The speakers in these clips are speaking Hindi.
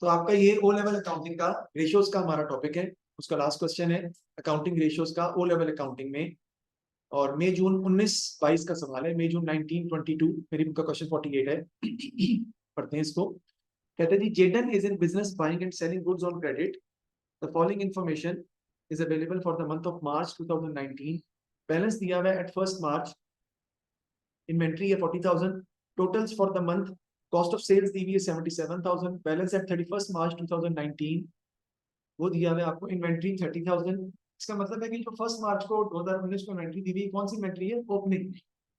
तो आपका ये ओ लेवल अकाउंटिंग का रेशियोज का हमारा टॉपिक है, उसका लास्ट क्वेश्चन है अकाउंटिंग रेशियोज का ओ लेवल अकाउंटिंग में। और मई जून 19-22 का सवाल है, मई जून 1922, मेरी बुक का क्वेश्चन 48 है। पढ़ते हैं इसको। कहते हैं जी, Jayden is in business buying and selling goods on credit. The following information is available for the month of March 2019। Balance दिया हुआ है एट 1 मार्च, इन्वेंट्री है 40,000, totals for the month, cost of sales दी हुई है 77,000, बैलेंस एट 31 मार्च 2019 वो दिया हुआ है आपको इन्वेंट्री 30,000। इसका मतलब है कि जो 1 मार्च को 2019 को इन्वेंट्री दी हुई, कौन सी इन्वेंट्री है? ओपनिंग।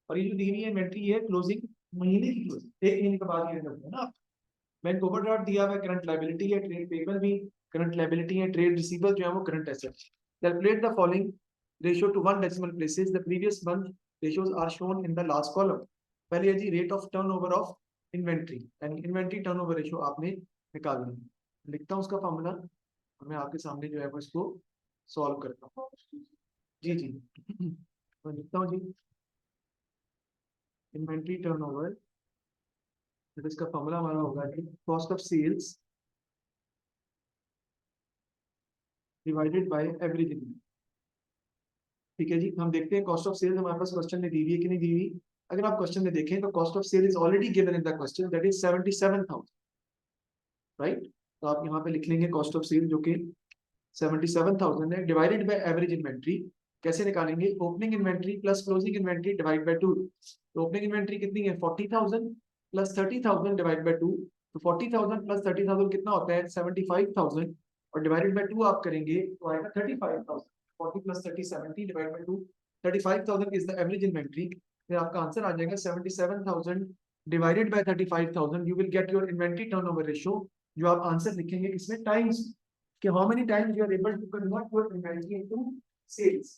और ये जो दी हुई है इन्वेंट्री है क्लोजिंग, महीने की क्लोजिंग, एक महीने के बाद ये होता है ना। बैंक ओवरड्राफ्ट दिया हुआ है, करंट लायबिलिटी है, ट्रेड पेबल भी करंट लायबिलिटी है, ट्रेड रिसीवेबल जो है वो current asset. Calculate the following ratio to 1 decimal places. The previous month ratios are shown in the last column. पहले है जी rate of turnover of inventory, यानी इन्वेंट्री टर्नओवर रेशियो आपने निकालना है। लिखता हूँ उसका फॉर्मूला, मैं आपके सामने जो है वो इसको सॉल्व करता हूँ। जी जी मैं लिखता हूँ जी, इन्वेंट्री टर्नओवर, इसका फॉर्मूला हमारा होगा कि cost of sales divided by average inventory. ठीक है जी, हम देखते हैं कॉस्ट ऑफ सेल्स हमारे पास क्वेश्चन में दी हुई है कि नहीं दी हुई। अगर आप क्वेश्चन में देखें तो cost of sale is already given in the question, that is 77,000, right. तो आप यहाँ पे लिख लेंगे कॉस्ट ऑफ सेल जो कि 77,000 है, डिवाइडेड बाय एवरेज इन्वेंट्री। कैसे निकालेंगे? Opening inventory plus closing inventory divide by 2। तो ओपनिंग इन्वेंट्री कितनी है? 40,000 प्लस 30,000 डिवाइड बाय 2। तो 40,000 प्लस 30,000 कितना होता है? 75,000, और डिवाइडेड बाय 2 आप करेंगे तो आएगा 35,000। 40 plus 30 70 divide by 2, 35,000 is the average inventory. फिर आपका आंसर आ जाएगा 77,000 divided by 35,000। You will get your inventory turnover ratio, जो आप आंसर लिखेंगे किसमें? टाइम्स, कि how many times you are able to convert your inventory into sales.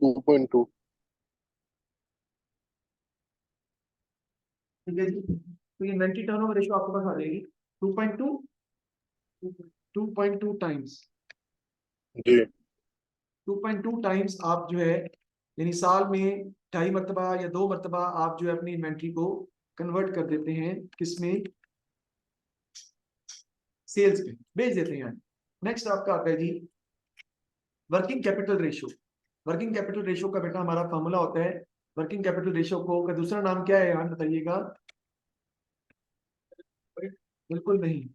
Two point two. ठीक है जी, तो इन्वेंट्री टर्नओवर रेशियो आपके पास आ जाएगी 2.2 टाइम्स। जी 2.2 टाइम्स आप जो है, यानी साल में 2.5 मरतबा या 2 मरतबा आप जो है अपनी इन्वेंट्री को कन्वर्ट कर देते हैं, किसमें? सेल्स में बेच देते हैं। नेक्स्ट आपका आता है जी working capital ratio. Working capital ratio का बेटा हमारा फॉर्मूला होता है, वर्किंग कैपिटल रेशियो को का दूसरा नाम क्या है यार बताइएगा? बिल्कुल नहीं,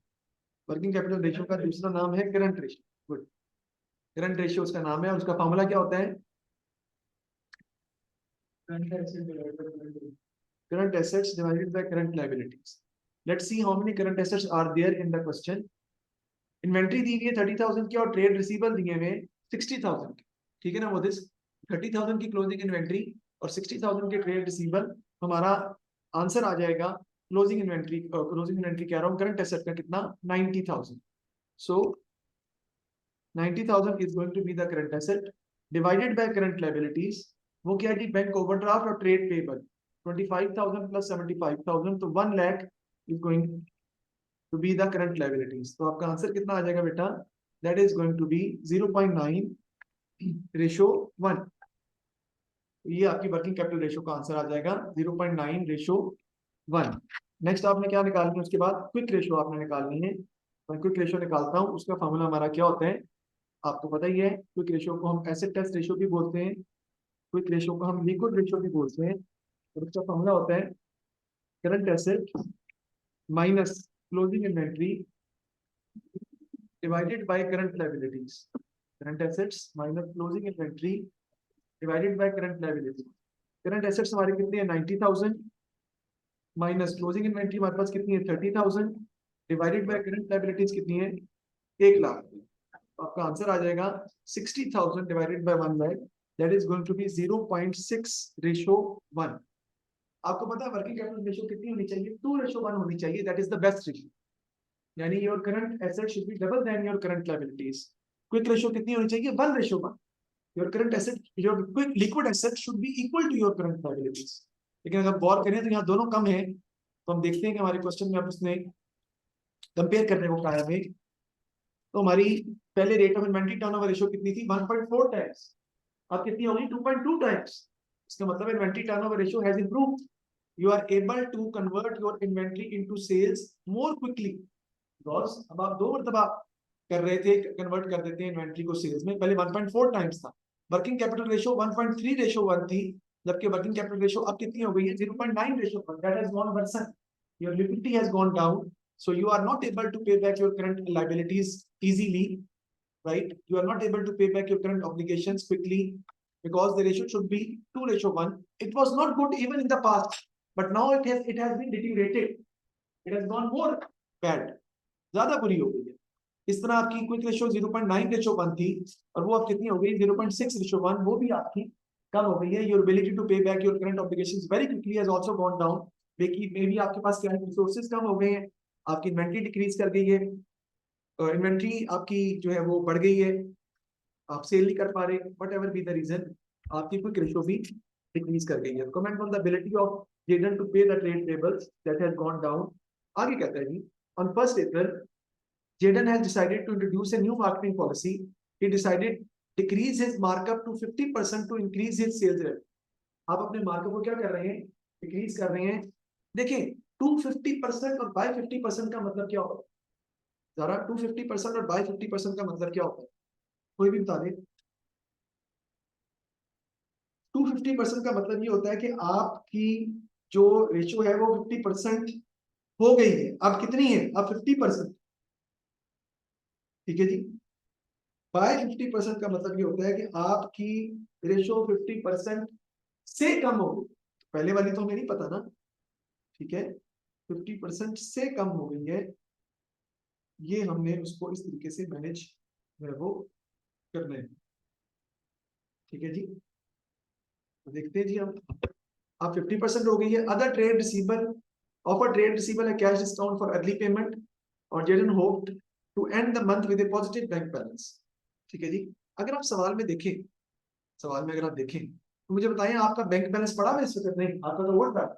वर्किंग कैपिटल रेशियो का दूसरा नाम है current ratio. Good, current ratio उसका नाम है, और उसका फॉर्मूला क्या होता है? Current assets divided by current liabilities. Let's see how many current assets are there in the question. Inventory दी हुई है 30,000 की, और ट्रेड रिसीवेबल दिए हुए 60,000 के। ठीक है ना, वो दिस 30,000 की क्लोजिंग इन्वेंट्री और 60,000 के ट्रेड रिसीवेबल, हमारा आंसर आ जाएगा क्लोजिंग इन्वेंट्री, क्लोजिंग इन्वेंट्री कह रहा हूँ, करंट एसेट का कितना? 90,000। सो 90,000 is going to be the current asset divided by current liabilities। वो क्या है जी? बैंक ओवरड्राफ्ट और ट्रेड पेबल, 25,000 प्लस 75,000, तो 1 lakh is going to be the current liabilities। तो आपका आंसर कितना आ जाएगा बेटा? That is going to be 0.9/1। ये आपकी वर्किंग कैपिटल रेशियो का आंसर आ जाएगा 0.9/1। नेक्स्ट आपने क्या निकालनी है? उसके बाद क्विक रेशियो आपने निकालनी है। मैं क्विक रेशियो निकालता हूँ, उसका फॉर्मूला हमारा क्या होता है आपको पता ही है। क्विक रेशियो को हम एसिड टेस्ट रेशियो भी बोलते हैं, क्विक रेशियो को हम लिक्विड रेशियो भी बोलते हैं। और इसका फॉर्मूला होता है current asset minus closing inventory divided by current liabilities. Current assets minus closing inventory divided by current liabilities. Current assets हमारे कितने हैं? 90,000, माइनस क्लोजिंग इन्वेंट्री हमारे पास कितनी है? 30,000, डिवाइडेड बाय करंट लायबिलिटीज कितनी है? 1 लाख। आपका आंसर आ जाएगा 60,000 divided by 1 lakh, that is going to be 0.6/1। आपको पता है वर्किंग कैपिटल रेशियो कितनी होनी चाहिए? 2/1 होनी चाहिए, that is the best ratio. यानी your current asset should be double than your current liabilities. Quick ratio कितनी होनी चाहिए? 1/1। Your current asset, your quick liquid asset should be equal to your current liabilities. लेकिन अगर गौर करें तो यहाँ दोनों कम है, तो हम देखते हैं कि हमारे क्वेश्चन में आप उसने कंपेयर करने को कहा है। तो हमारी पहले rate of inventory turnover ratio कितनी थी? 1.4 टाइम्स। अब कितनी होगी? 2.2 टाइम्स। इसका मतलब inventory turnover ratio has improved, you are able to convert your inventory into sales more quickly. Because अब आप 2 मरतबा कर रहे थे, कन्वर्ट कर देते हैं इन्वेंट्री को सेल्स में, पहले 1.4 टाइम्स था। वर्किंग कैपिटल रेशियो 1.3 रेशियो 1 थी, जबकि वर्किंग कैपिटल रेशियो अब कितनी हो गई है 0.9 ratio 1। That has gone worsen, your liquidity has gone down, so you are not able to pay back your current liabilities easily, right? You are not able to pay back your current obligations quickly because the ratio should be 2:1. It was not good even in the past, but now it has been deteriorated, it has gone more bad, ज्यादा बुरी हो गई है। इस तरह आपकी क्विक रेशियो 0.9:1 थी और वो अब कितनी हो गई 0.6:1, वो भी आपकी कम हो गई है। योर एबिलिटी टू पे back your current obligations very quickly has also gone down, may be आपके पास करंट रिसोर्सेज कम हो गए हैं, आपकी इन्वेंट्री डिक्रीज कर गई है, इन्वेंट्री आपकी जो है वो बढ़ गई है, आप सेल नहीं कर पा रहे, whatever be the reason, आपकी क्विक रेशियो भी डिक्रीज कर गई है। Comment on the ability of Jayden to pay the trade payables that has gone down. आगे कहता है जी, on 1 April Jayden has decided to introduce a new marketing policy. He decided decrease his markup to 50% to increase his sales revenue. आप अपने मार्कअप को क्या कर रहे हैं, डिक्रीज कर रहे हैं। देखें 250% और बाय 50% का मतलब क्या होता है, जरा 250% और बाय 50% का मतलब क्या होता है, कोई भी बता दे। 250% का मतलब ये होता है कि आपकी जो रेशियो है वो 50% हो गई है, अब कितनी है, अब 50%, ठीक है जी। बाय 50% का मतलब ये होता है कि आपकी रेशियो 50% से कम हो गई, पहले वाली तो हमें नहीं पता ना, ठीक है, 50% से कम हो गई है, ये हमने उसको इस तरीके से मैनेज है वो करना है, ठीक है जी। तो देखते हैं जी हम, आप 50% हो गई है। Other trade receivable, offer trade receivable है cash discount for early payment और Jayden hoped to end the month with a positive bank balance, ठीक है जी। अगर आप सवाल में देखें, सवाल में अगर आप देखें तो मुझे बताएं आपका बैंक बैलेंस पड़ा है इस वक्त, नहीं, आपका तो overdraft,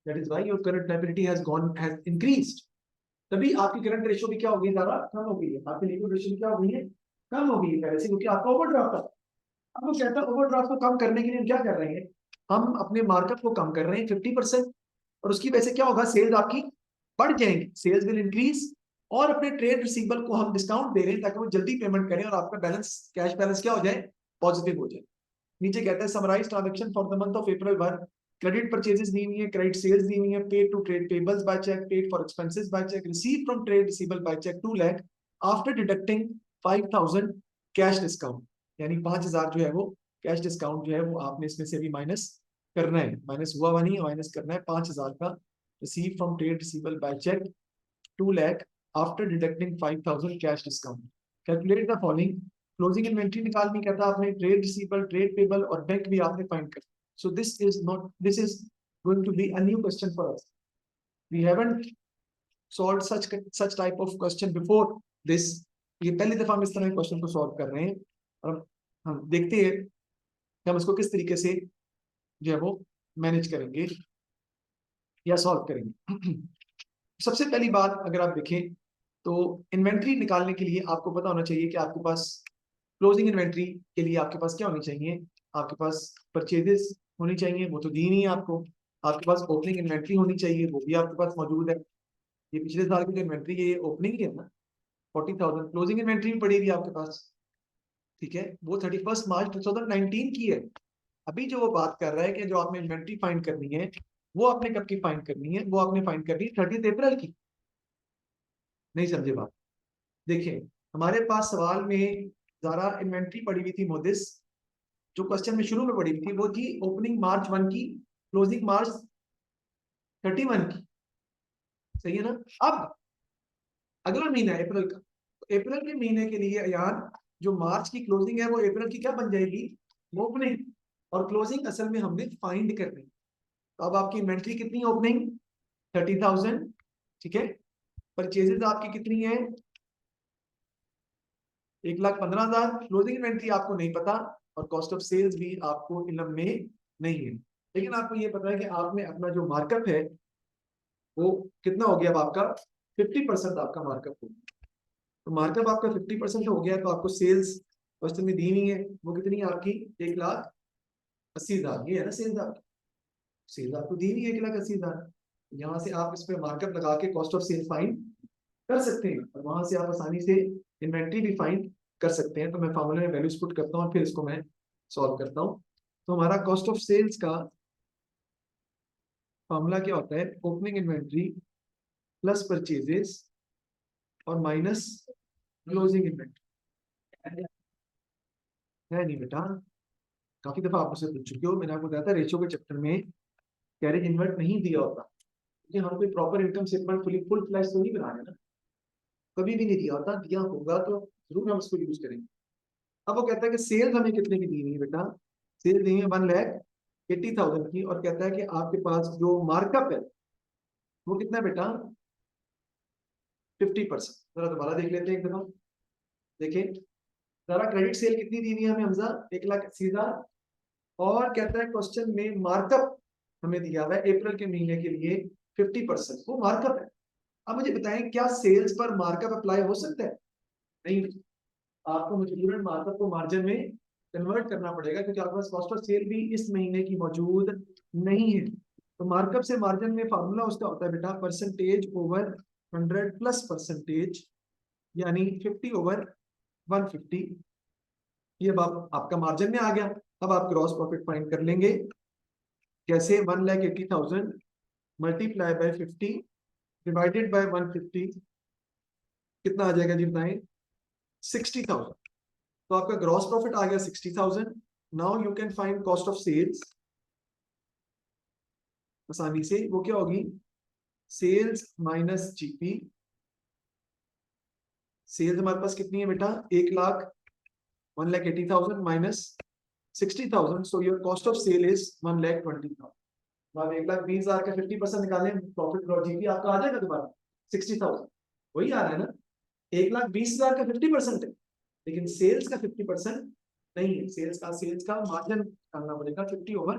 that is why your current liability has increased, तभी आपकी करंट रेशियो भी क्या हो गई, ज्यादा कम हो गई है, आपकी लिक्विड रेशियो क्या हो गई है, कम हो गई है पहले से, क्योंकि आपका ओवरड्राफ्ट था। अब वो कहता है ओवरड्राफ्ट को कम करने के लिए हम क्या कर रहे हैं, हम अपने मार्कअप को कम कर रहे हैं 50%, और उसकी वजह से क्या होगा, सेल्स आपकी बढ़ जाएंगी, सेल्स विल इंक्रीज, और अपने ट्रेड रिसीवेबल को हम डिस्काउंट दे रहे हैं ताकि वो जल्दी पेमेंट करें और आपका बैलेंस, कैश बैलेंस क्या हो जाए, पॉजिटिव हो जाए। नीचे कहता है summarise transaction for the month of April 1, credit purchases दी हुई है, क्रेडिट सेल्स दी हुई है, paid to trade payables by cheque, paid for expenses by cheque, receive from trade receivable by cheque 2 lakh after deducting 5000 cash discount, यानी 5000 जो है वो कैश डिस्काउंट जो है वो आपने इसमें से भी माइनस करना है, माइनस हुआ हुआ नहीं, माइनस करना है 5000 का। Receive from trade receivable by cheque 2 lakh after deducting 5000 cash discount, calculate the following. Closing inventory निकालनी कहता है आपने, ट्रेड रिसीवेबल, ट्रेड पेबल और बैंक भी आपने फाइंड कर। So this is going to be a new question for us, we haven't solved such type of question before this, ये पहली दफा हम इस तरह के क्वेश्चन को सॉल्व कर रहे हैं, और हम देखते हैं कि हम इसको किस तरीके से जो है वो मैनेज करेंगे या सॉल्व करेंगे। सबसे पहली बात अगर आप देखें तो इन्वेंट्री निकालने के लिए आपको पता होना चाहिए कि आपके पास क्लोजिंग इन्वेंट्री के लिए आपके पास क्या होनी चाहिए, आपके पास परचेजेस होनी चाहिए, वो तो दी नहीं है आपको, आपके पास ओपनिंग इन्वेंट्री होनी चाहिए, वो भी आपके पास मौजूद है, ये पिछले साल की जो इन्वेंट्री है ये ओपनिंग ही है ना, 40,000। क्लोजिंग इन्वेंट्री भी पड़ेगी आपके पास, ठीक है, वो 31 मार्च 2019 की है। अभी जो वो बात कर रहा है कि जो आपने इन्वेंट्री फाइंड करनी है, वो आपने कब की फाइंड करनी है, वो आपने फाइंड करनी है 30 अप्रैल की। नहीं समझे बात, देखिए हमारे पास सवाल में ज़रा इन्वेंट्री पड़ी हुई थी मोदिस, जो क्वेश्चन में शुरू में पड़ी हुई थी वो थी ओपनिंग मार्च 1 की, क्लोजिंग मार्च 31 की, सही है ना। अब अगला महीना है अप्रैल का, तो अप्रैल के महीने के लिए यार जो मार्च की क्लोजिंग है वो अप्रैल की क्या बन जाएगी, ओपनिंग, और क्लोजिंग असल में हमने फाइंड करनी। तो अब आपकी इन्वेंट्री कितनी है, ओपनिंग 30,000, ठीक है, परचेजेस आपकी कितनी है 1,15,000, क्लोजिंग इन्वेंट्री आपको नहीं पता, और कॉस्ट ऑफ सेल्स भी आपको इल्म में नहीं है, लेकिन आपको ये पता है कि आपने अपना जो मार्कअप है वो कितना हो गया, अब आपका 50% आपका मार्कअप हो गया। तो मार्कअप आपका 50% हो गया, तो आपको सेल्स क्वेश्चन में दी हुई है, वो कितनी है आपकी 1,00,000 80,000, ये है ना सेल्स आपकी। सेल्स आपको दी नहीं है 1,80,000। यहाँ से आप इस पे मार्कअप लगा के कॉस्ट ऑफ सेल फाइंड कर सकते हैं, और वहां से आप आसानी से इन्वेंट्री भी फाइंड कर सकते हैं। तो मैं फॉर्मूले में वैल्यूज पुट करता हूँ और फिर इसको मैं सॉल्व करता हूँ। तो हमारा कॉस्ट ऑफ सेल्स का फॉर्मूला क्या होता है? ओपनिंग इन्वेंट्री प्लस परचेजेस और माइनस क्लोजिंग इन्वेंट्री। है नहीं बेटा, काफी दफा आप मुझसे पूछ चुके हो, मैंने आपको बताया था रेशियो के चैप्टर में कैरी इन्वर्ट नहीं दिया होता, क्योंकि हम कोई proper income statement full flash तो नहीं बना रहे ना, कभी भी नहीं दिया होता। दिया होगा तो जरूर हम उसको यूज करेंगे। अब वो कहता है कि सेल्स हमें कितने की दी हुई है बेटा? सेल दी है 1,80,000 की, और कहता है कि आपके पास जो मार्कअप है वो कितना है बेटा? 50%। जरा दोबारा देख लेते हैं एक दफा। देखिए जरा, क्रेडिट सेल कितनी दी हुई है हमें हमजा? 1,80,000। और कहता है क्वेश्चन में मार्कअप हमें दिया हुआ है अप्रैल के महीने के लिए 50%, वो मार्कअप है। अब मुझे बताएं, क्या सेल्स पर मार्कअप अप्लाई हो सकता है? नहीं, आपको मजबूरन मार्कअप को मार्जिन में कन्वर्ट करना पड़ेगा, क्योंकि आपके पास कॉस्ट ऑफ सेल भी इस महीने की मौजूद नहीं है। तो मार्कअप से मार्जिन में फार्मूला उसका होता है बेटा परसेंटेज ओवर 100 प्लस परसेंटेज, यानी 50 ओवर 150। ये अब आपका मार्जिन में आ गया। अब आप ग्रॉस प्रॉफिट फाइंड कर लेंगे। कैसे? 1,80,000 मल्टीप्लाई बाय 50 डिवाइडेड बाय 150, कितना आ जाएगा जी बताएं? 60,000। तो आपका ग्रॉस प्रॉफिट आ गया 60,000। Now you can find cost of sales आसानी से। वो क्या होगी? Sales minus GP. सेल्स हमारे पास कितनी है बेटा? 1,00,000, 1,80,000 minus 60,000, so your cost of sale is 1,20,000। आप 1,20,000 का 50% निकालें, प्रॉफिट जीपी आपका आ जाएगा दोबारा 60,000। वही आ रहा है ना? 1,20,000 का 50% है, लेकिन सेल्स का 50% नहीं है। सेल्स का मार्जिन करना पड़ेगा 50 ओवर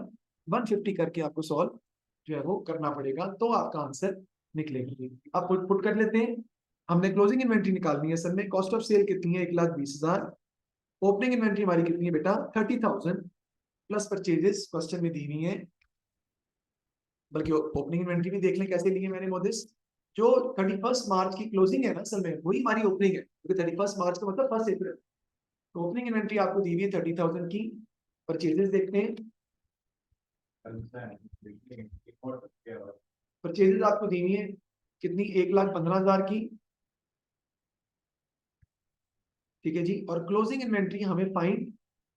150 करके आपको सॉल्व जो है वो करना पड़ेगा, तो आपका आंसर निकलेगी। आप पुट कर लेते हैं। हमने क्लोजिंग इन्वेंट्री निकालनी है सर में। कॉस्ट ऑफ सेल कितनी है? 1,20,000। ओपनिंग इन्वेंट्री हमारी कितनी है बेटा? 30,000 प्लस परचेजेस क्वेश्चन में दी हुई है। बल्कि ओपनिंग इन्वेंट्री भी देख लें कैसे ली है मैंने मोदिस। जो 31 मार्च की क्लोजिंग है ना असल में, वही हमारी ओपनिंग है, क्योंकि 31 मार्च का मतलब 1 अप्रैल। तो ओपनिंग इन्वेंट्री आपको दी हुई है 30,000 की। परचेजेस देखते हैं। परचेजेस आपको दी हुई है कितनी? 1,15,000 की। ठीक है जी। और क्लोजिंग इन्वेंट्री हमें फाइंड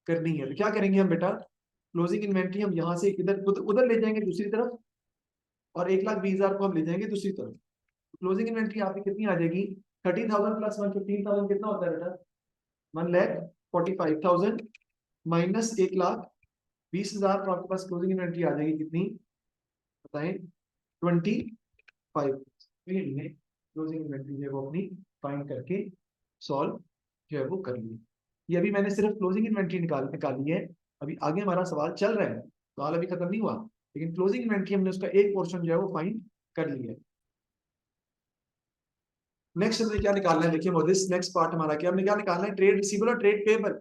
करनी है, तो क्या करेंगे हम बेटा? क्लोजिंग इन्वेंट्री हम यहाँ से इधर उधर ले जाएंगे दूसरी तरफ, और 1,20,000 को हम ले जाएंगे दूसरी तरफ। क्लोजिंग इन्वेंट्री आपकी कितनी आ जाएगी? 30,000 प्लस 115,000 कितना होता है बेटा? 1,45,000 माइनस 1,20,000। तो आपके पास क्लोजिंग इन्वेंट्री आ जाएगी कितनी बताएं? 25। क्लोजिंग इन्वेंट्री जो है वो अपनी फाइंड करके सॉल्व जो है वो कर ली। ये अभी मैंने सिर्फ क्लोजिंग इन्वेंट्री निकाली है। अभी आगे हमारा सवाल चल रहा है, सवाल अभी खत्म नहीं हुआ, लेकिन क्लोजिंग इन्वेंट्री हमने उसका एक पोर्शन जो है वो फाइंड कर लिया है। नेक्स्ट हमने क्या निकालना है? देखिए मोदिस, नेक्स्ट पार्ट हमारा क्या, हमने क्या निकालना है? ट्रेड रिसीवेबल और ट्रेड पेबल।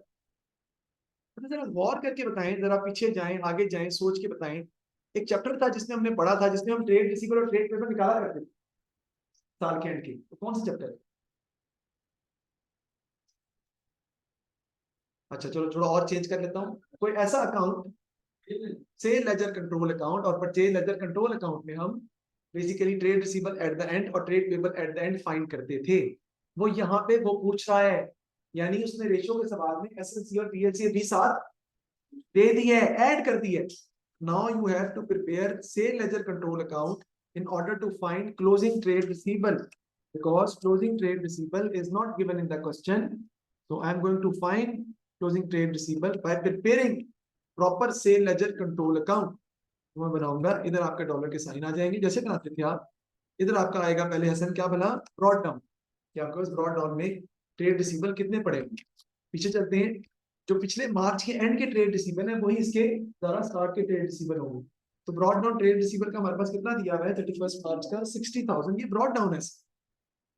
तो जरा गौर करके बताएं, जरा पीछे जाएं, आगे जाएं, सोच के बताएं। एक चैप्टर था जिसमें हमने पढ़ा था, जिसमें हम ट्रेड रिसीवेबल और ट्रेड पेबल निकाला करते थे साल के एंड के, तो कौन सा चैप्टर है? अच्छा चलो थोड़ा और चेंज कर लेता हूँ। कोई ऐसा account, sale ledger control account और परचेज लेजर कंट्रोल अकाउंट में हम basically trade receivable at the end और trade payable at the end find करते थे। वो यहाँ पे वो पूछ रहा है, यानी उसने रेशियो के सवाल में एसएलसी और पीएलसी भी साथ दे दी है, ऐड कर दी है। Now you have to prepare sale ledger control account in order to find closing trade receivable, because closing trade receivable is not given in the question. So I am going to find closing trade receivable by preparing proper sale ledger control account. मैं बनाऊंगा, इधर आपके डॉलर के साइन आ जाएंगे जैसे बनाते थे आप। इधर आपका आएगा पहले हसन क्या बना? Brought down. कि आपके पास ब्रॉड डाउन में ट्रेड रिसीवेबल कितने पड़े? पीछे चलते हैं। जो पिछले मार्च के एंड के ट्रेड रिसीवेबल है वही इसके द्वारा स्टार्ट के ट्रेड रिसीवेबल होंगे। तो ब्रॉड डाउन ट्रेड रिसीवेबल का हमारे पास कितना दिया हुआ है 31 मार्च का? 60,000। ये ब्रॉड डाउन है।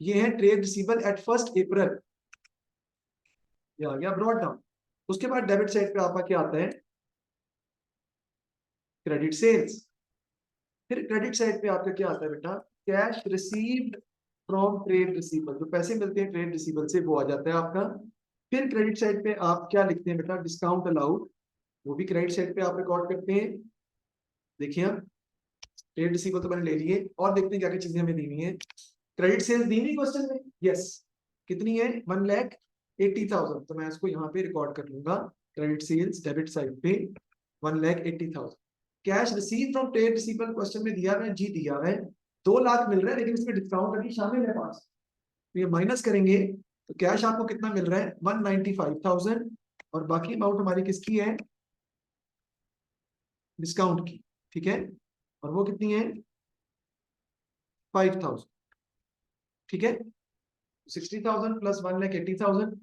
ये है ट्रेड रिसीवेबल एट 1 अप्रैल, ये आ गया ब्रॉड डाउन। उसके बाद डेबिट साइड पे आपका क्या आता है? Credit sales. फिर क्रेडिट साइड पे आपका क्या आता है बेटा, cash received from trade receivable, जो पैसे मिलते हैं ट्रेड रिसीवेबल से वो आ जाता है आपका। फिर क्रेडिट साइड पे आप क्या लिखते हैं बेटा, डिस्काउंट अलाउड, वो भी क्रेडिट साइड पे आप रिकॉर्ड करते हैं। देखिए ट्रेड रिसीवेबल तो मैंने ले लिए, और देखते हैं क्या क्या चीजें हमें दी हुई है। क्रेडिट सेल्स दी हुई क्वेश्चन में, यस, कितनी है 1,80,000, तो मैं इसको यहाँ पे रिकॉर्ड कर लूंगा। क्रेडिट सेल्स डेबिट साइड पे 1,80,000। Cash receive from trade receivable question में दिया है जी, दिया है 2 लाख मिल रहा है, लेकिन इसमें डिस्काउंट अभी शामिल है 5, तो ये माइनस करेंगे तो कैश आपको कितना मिल रहा है 195,000, और बाकी अमाउंट हमारी किसकी है, डिस्काउंट की, ठीक है, और वो कितनी है 5,000, ठीक है। 60,000 प्लस 1,80,000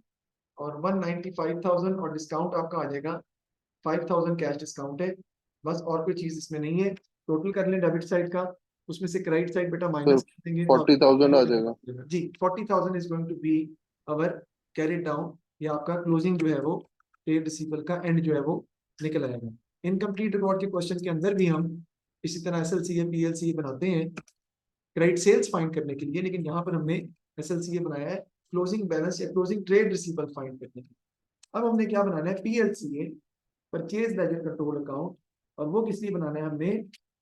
और 195,000, और डिस्काउंट आपका आ जाएगा 5,000 कैश डिस्काउंट है, बस और कोई चीज इसमें नहीं है। टोटल कर लें डेबिट साइड का, उसमें से क्रेडिट साइड बेटा सर माइनस कर देंगे तो 40,000 आ जाएगा। जी 40,000 is going to be our carried down, ये आपका क्लोजिंग जो है वो ट्रेड रिसीवेबल का एंड जो है वो निकल आएगा। इनकम्प्लीट रिकॉर्ड के क्वेश्चन के अंदर भी हम इसी तरह SLCA PLCA बनाते हैं क्रेडिट सेल्स फाइंड करने के लिए, लेकिन यहाँ पर हमने SLCA बनाया है क्लोजिंग बैलेंस या क्लोजिंग ट्रेड रिसीवेबल फाइंड करने के लिए। अब हमने क्या बनाना है PLCA, purchase ledger control account, और वो किस लिए बनाना है हमने,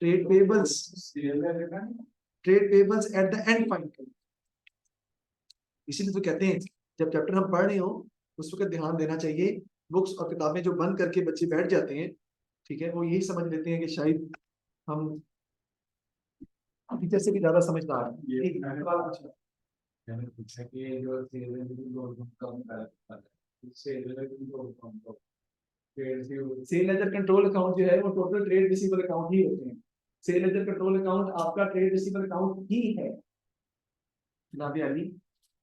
trade payables, trade payables at the end find करना। इसीलिए तो कहते हैं जब चैप्टर हम पढ़ रहे हो उस वक्त ध्यान देना चाहिए। बुक्स और किताबें जो बंद करके बच्चे बैठ जाते हैं, ठीक है, वो यही समझ लेते हैं कि शायद हम टीचर से भी ज्यादा समझदार हैं। ठीक है, मैंने पूछा कि जो सेल लेजर कंट्रोल अकाउंट जो है वो टोटल ट्रेड रिसीवेबल अकाउंट ही होते हैं। सेल लेजर कंट्रोल अकाउंट आपका ट्रेड रिसीवेबल अकाउंट ही है नाबी अली,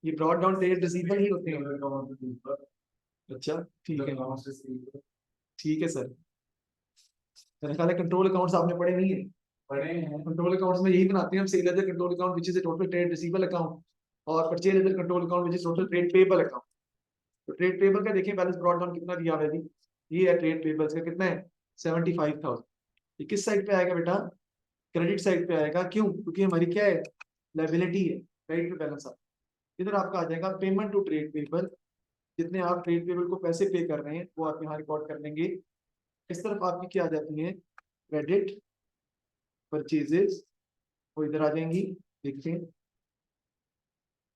ये ब्रॉड डाउन ट्रेड रिसीवेबल ही होते हैं। अच्छा ठीक है, ठीक है सर। मेरे ख्याल है कंट्रोल अकाउंट्स आपने पढ़े नहीं है, पढ़े हैं। कंट्रोल अकाउंट्स में यही बनाते हैं हम, sale ledger control account which is a total trade receivable account, और purchase ledger control account which is total trade payable account. तो ट्रेड पेएबल का देखिए बैलेंस ब्रॉड डाउन कितना दिया हुआ है जी, ये है ट्रेड पेएबल्स का कितना है 75,000। ये किस साइड पे आएगा बेटा, क्रेडिट साइड पे आएगा, क्यों, क्योंकि हमारी क्या है लायबिलिटी है, क्रेडिट पे बैलेंस आता है। इधर आपका आ जाएगा पेमेंट टू ट्रेड पेएबल, जितने आप ट्रेड पेएबल को पैसे पे कर रहे हैं वो आप यहाँ रिकॉर्ड कर लेंगे। इस तरफ आपकी क्या आ जाती है क्रेडिट परचेजेस, वो इधर आ जाएंगी, देखते हैं।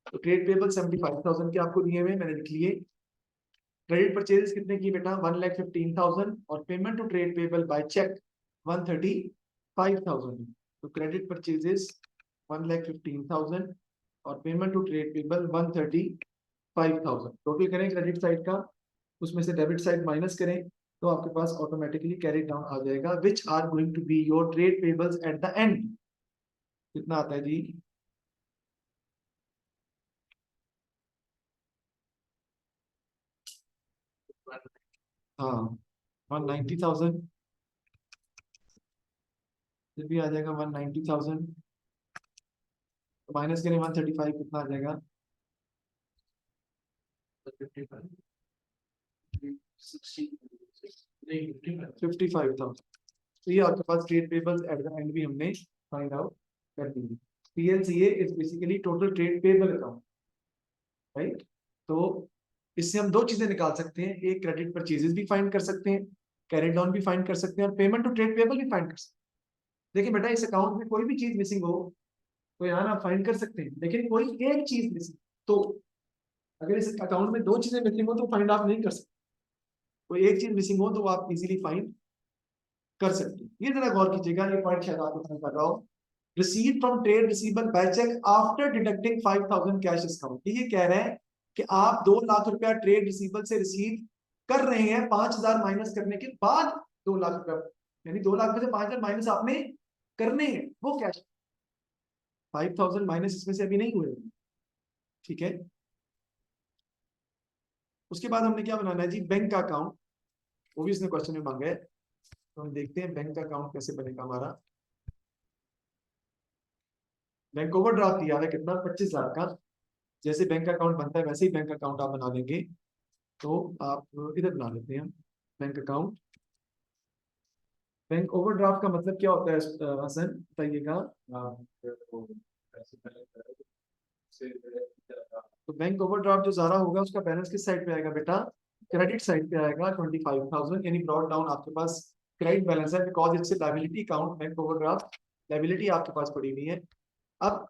तो ट्रेड पेबल 75,000 के आपको दिए हुए मैंने लिख लिए। क्रेडिट परचेजेस कितने की बेटा 1,15,000, और payment to trade payable by cheque 135,000। तो क्रेडिट परचेजेस 1,15,000 और payment to trade payable 135,000। Total करें क्रेडिट साइड का, उसमें से डेबिट साइड माइनस करें तो आपके पास ऑटोमेटिकली कैरी डाउन आ जाएगा, which are going to be your trade payables at the end. कितना आता है जी, हाँ 190,000, फिर भी आ जाएगा 190,000, तो माइनस करें 135, कितना आ जाएगा 55,000। तो ये आपके पास trade payables at the end भी हमने फाइंड आउट कर दी। PLCA is basically total trade payable account, right. तो इससे हम दो चीजें निकाल सकते हैं, एक क्रेडिट परचेजेस भी फाइंड कर सकते हैं, कैरी डाउन भी फाइंड कर सकते हैं, और पेमेंट टू ट्रेड पेबल भी फाइंड कर सकते हैं। देखिए बेटा इस अकाउंट में कोई भी चीज मिसिंग हो तो यहाँ आप फाइंड कर सकते हैं, लेकिन कोई एक चीज मिसिंग, तो अगर इस अकाउंट में दो चीजें मिसिंग हो तो फाइंड आप नहीं कर सकते, कोई एक चीज मिसिंग हो तो आप इजीली फाइंड कर सकते हैं। ये जरा गौर कीजिएगा, ये पॉइंट शायद आपको समझ कर रहा हो। Receive from trade receivable by cheque after deducting 5,000 cash discount, ये कह रहे हैं कि आप 2 लाख रुपया ट्रेड रिसीवेबल से रिसीव कर रहे हैं, 5,000 माइनस करने के बाद 2 लाख रुपया, यानी 2 लाख में से 5,000 माइनस आपने करने हैं, वो कैश 5,000 माइनस इसमें से अभी नहीं हुए, ठीक है। उसके बाद हमने क्या बनाना है जी, बैंक का अकाउंट, वो भी इसने क्वेश्चन में मांगा है, तो हम देखते हैं बैंक का अकाउंट कैसे बनेगा हमारा। बैंक ओवरड्राफ्ट दिया है कितना 25,000 का, जैसे बैंक अकाउंट बनता है वैसे ही बैंक अकाउंट आप बना देंगे। तो आप इधर बना लेते हैं बैंक अकाउंट, बैंक ओवरड्राफ्ट का मतलब क्या होता है हसन, बताइएगा। तो बैंक ओवरड्राफ्ट जो ज़्यादा होगा उसका बैलेंस किस साइड पे आएगा बेटा, क्रेडिट साइड पे आएगा। 25,000 यानी ब्रॉड डाउन आपके पास क्रेडिट बैलेंस है, because it's liability account. Bank overdraft liability आपके पास पड़ी हुई है। अब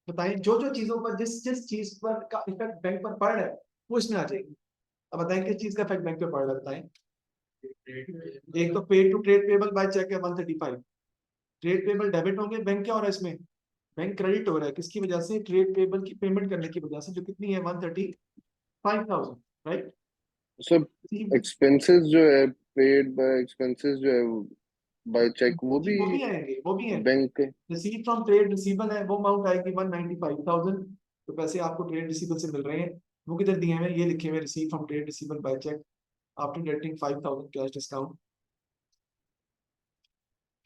बताएं जो जो चीजों पर जिस जिस चीज पर का इफेक्ट बैंक पर पड़ रहा है वो इसमें आ जाएगी। अब बताएं किस चीज का इफेक्ट बैंक पे पड़ रहा है, बताएं। एक तो pay to trade payable by cheque है 135, ट्रेड पेबल डेबिट होंगे, बैंक क्या हो रहा है इसमें, बैंक क्रेडिट हो रहा है। किसकी वजह से, ट्रेड पेबल की पेमेंट करने की वजह से, जो कितनी है 135,000, राइट। सब एक्सपेंसेस जो है, पेड बाय एक्सपेंसेस जो है बाय चेक, वो जी भी वो भी आएंगे, वो भी है। बैंक के। रिसीव फ्रॉम ट्रेड रिसीबल है, वो अमाउंट आएगी 195,000। तो पैसे आपको ट्रेड रिसीबल से मिल रहे हैं, वो किधर दिए हुए हैं, ये लिखे हुए receive from trade receivable by cheque after getting 5,000 cash discount.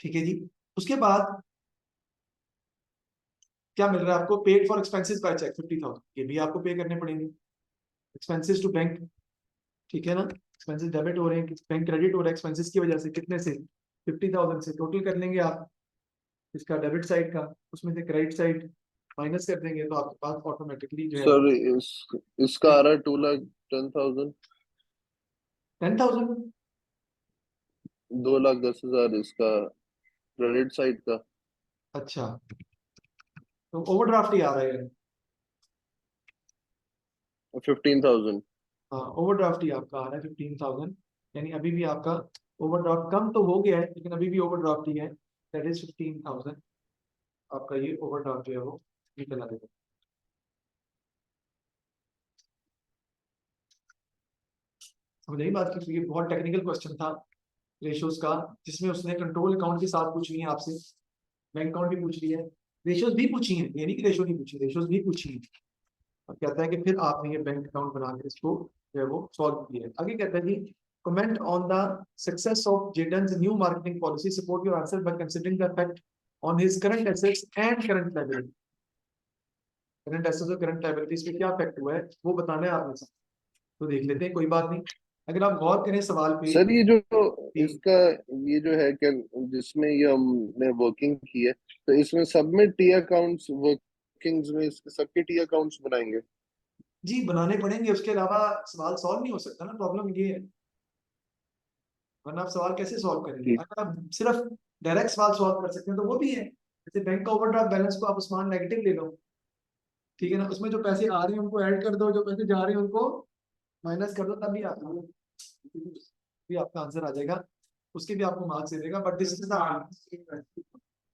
ठीक है जी। उसके बाद क्या मिल रहा है आपको, paid for expenses by cheque 50,000, ये भी आपको पे करने पड़ेंगे। एक्सपेंसेस टू बैंक, ठीक है ना, एक्सपेंसेस डेबिट हो रहे हैं, बैंक क्रेडिट हो रहा है एक्सपेंसेस की वजह से, कितने से, 50,000 से। टोटल कर लेंगे आप इसका डेबिट साइड का, उसमें से क्रेडिट साइड माइनस कर देंगे, तो आपके पास ऑटोमेटिकली जो है सर इसका आ रहा है 2,10,000, 10,000। 2,10,000 इसका क्रेडिट साइड का। अच्छा, तो ओवरड्राफ्ट ही आ रहा है। 15,000। हाँ, ओवरड्राफ्ट ही आपका आ रहा है 15,000, यानी अभी भी आपका ओवरड्राफ्ट कम तो हो गया है, लेकिन अभी भी ओवरड्राफ्ट ही है, दैट इज 15,000। आपका ये ओवरड्राफ्ट जो है वो निकला देगा। समझ आई बात की, ये बहुत टेक्निकल क्वेश्चन था रेशियोज का, जिसमें उसने कंट्रोल अकाउंट के साथ पूछ लिया आपसे, बैंक अकाउंट भी पूछ लिया है, रेशियोज भी पूछी है, यानी कि रेशियो नहीं पूछी, रेशियोज भी पूछी है। अब कहता है कि फिर आपने ये बैंक अकाउंट बनाकर इसको जो है वो सॉल्व किया है। आगे कहता है जी, comment on the success of Jayden's new marketing policy, support your answer by considering the effect on his current assets and current liability. Current assets और करंट लायबिलिटीज पे क्या इफेक्ट हुआ है वो बताना है आपने सब। तो देख लेते हैं, कोई बात नहीं। अगर आप गौर करें सवाल पे सर ये जो कि इसका, ये जो है क्या, जिसमें ये हमने वर्किंग की है, तो इसमें सब में टी अकाउंट्स, वर्किंग्स में इसके सबके टी अकाउंट्स बनाएंगे। जी बनाने पड़ेंगे, उसके अलावा सवाल सॉल्व नहीं हो सकता ना, प्रॉब्लम ये है। वरना आप सवाल कैसे सॉल्व करेंगे, ठीक। अगर आप सिर्फ डायरेक्ट सवाल सॉल्व कर सकते हैं तो वो भी है। जैसे बैंक का ओवरड्राफ्ट बैलेंस को आप उस्मान नेगेटिव ले लो, ठीक है ना, उसमें जो पैसे आ रहे हैं उनको ऐड कर दो, जो पैसे जा रहे हैं उनको माइनस कर दो, तभी आपका भी आपका आंसर आ जाएगा। उसके भी आपको मार्क्स दे देगा, but this is the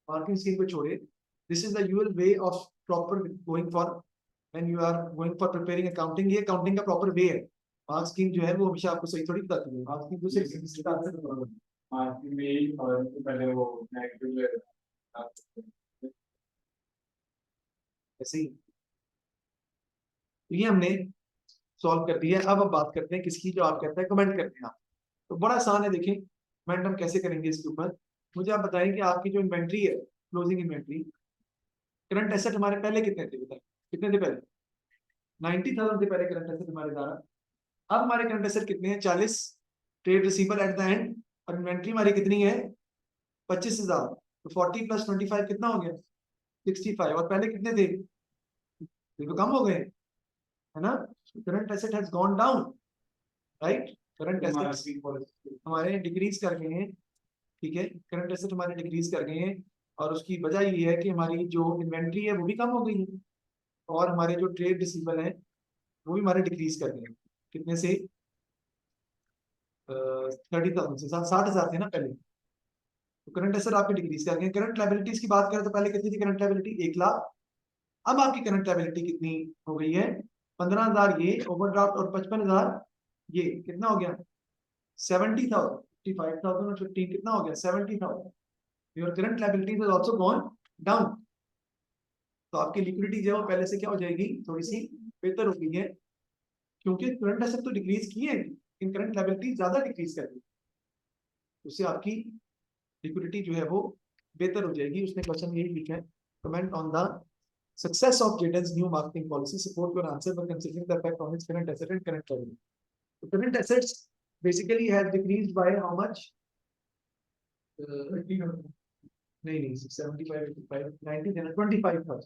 marking scheme को छोड़िए, this is the usual way of proper going for when you are going for preparing accounting. ये अकाउंटिंग का प्रॉपर वे है। मार्क स्कीम जो है वो हमेशा आपको सही थोड़ी बताती है, मार्क स्कीम तो सिर्फ पहले वो नेगेटिव ऐसे ही। तो ये हमने सॉल्व कर दिया। अब बात करते हैं किसकी, जो आप कहते हैं कमेंट करते हैं आप, तो बड़ा आसान है। देखिए कमेंट हम कैसे करेंगे इसके ऊपर, मुझे आप बताएं कि आपकी जो इन्वेंट्री है, क्लोजिंग इन्वेंट्री, करंट एसेट हमारे पहले कितने थे, बताएं कितने थे पहले, 90,000 से पहले करंट एसेट हमारे द्वारा। अब हमारे करंट एसेट कितने हैं, 40, trade receivable at the end, और इन्वेंट्री हमारी कितनी है 25,000। तो 40 प्लस 25 कितना हो गया 65, और पहले कितने थे, ये तो कम हो गए, है ना। Current asset has gone down, right, current asset हमारे डिक्रीज कर गए हैं, ठीक है, करंट एसेट हमारे डिक्रीज कर गए हैं। और उसकी वजह ये है कि हमारी जो इन्वेंट्री है वो भी कम हो गई है, और हमारे जो ट्रेड रिसीवेबल है वो भी हमारे डिक्रीज कर गए हैं, कितने से 30,000 से, 60,000 थे ना पहले। तो करंट एसेट आपकी डिक्रीज कर गए। करंट लायबिलिटीज की बात करें तो पहले कितनी थी करंट लायबिलिटी, 1,00,000। अब आपकी करंट लायबिलिटी कितनी हो गई है, 15,000 ये ओवरड्राफ्ट, और 55,000 ये, कितना हो गया 70,000। 55,000 और 15 कितना हो गया 70,000। Your current liabilities is also gone down. तो आपकी लिक्विडिटी जो है वो पहले से क्या हो जाएगी, थोड़ी सी बेहतर हो गई है, क्योंकि करंट एसेट तो डिक्रीज किए, इन करंट लायबिलिटी ज्यादा डिक्रीज कर दी, उससे आपकी लिक्विडिटी जो है वो बेहतर हो जाएगी। उसने क्वेश्चन यही लिखा है, comment on the success of Jayden's new marketing policy, support your answer by considering the effect on its current asset and current liability. तो current assets basically has decreased by how much, नहीं नहीं 75 85 90 देना 25,000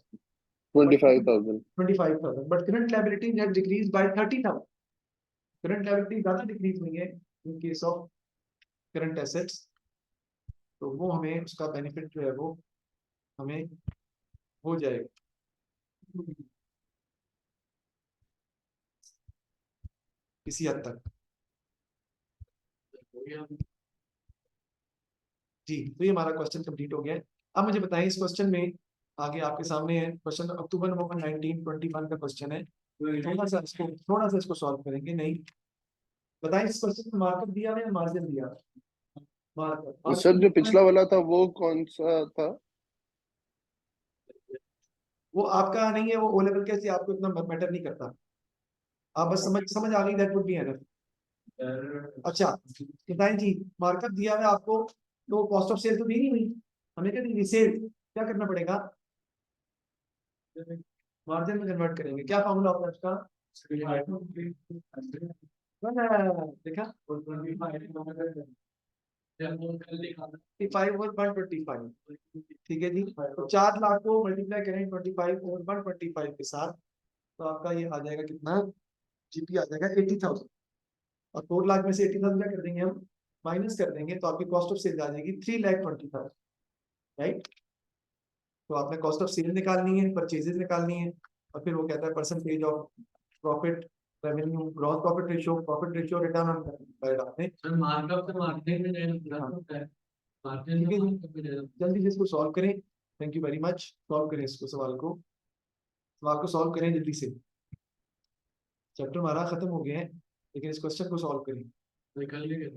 25,000 25,000 but current liabilities have decrease by 30,000 current liability ज्यादा डिक्रीज हुई है in case of current assets, तो वो हमें उसका बेनिफिट जो है वो हमें हो जाएगा किसी हद तक। जी, तो ये हमारा क्वेश्चन कंप्लीट हो गया है। अब मुझे बताएं इस क्वेश्चन में आगे आपके सामने है क्वेश्चन अक्टूबर नवंबर 1921 का क्वेश्चन है, थोड़ा सा इसको सॉल्व करेंगे। नहीं बताएं इस क्वेश्चन में मार्कअप दिया है या मार्जिन दिया है? सर जो पिछला वाला था वो कौन सा था? वो आपका नहीं है, वो ओ लेवल कैसे आपको इतना मैटर नहीं करता, आप बस समझ आ गई, दैट वुड बी एनफ। अच्छा बताएं जी, मार्कअप दिया है आपको, तो कॉस्ट ऑफ सेल तो दी नहीं हुई, हमें क्या दी सेल, क्या करना पड़ेगा, मार्जिन में कन्वर्ट करेंगे। क्या फॉर्मूला होगा उसका? देखा 25 और 125, ठीक है जी। तो 4 लाख को मल्टीप्लाई करें 25 और 125 के साथ, तो आपका ये आ जाएगा कितना, जीपी आ जाएगा 80,000, और 4 लाख में से 80,000 क्या कर देंगे हम, माइनस कर देंगे, तो आपकी कॉस्ट ऑफ सेल आ जाएगी 3,20,000, राइट। तो आपने कॉस्ट ऑफ सेल निकालनी है, परचेजेस निकालनी है, और फिर वो कहता है percentage of profit revenue, gross profit ratio return on capital आपने मार्कअप तो मार्जिन में जाएगा होता है, मार्जिन में मार्कअप में जाएगा। जल्दी से इसको सॉल्व करें, thank you very much. Solve करें इसको, सवाल को सॉल्व करें जल्दी से, चैप्टर हमारा खत्म हो गया है, लेकिन इस क्वेश्चन को सॉल्व करें। निकल गया।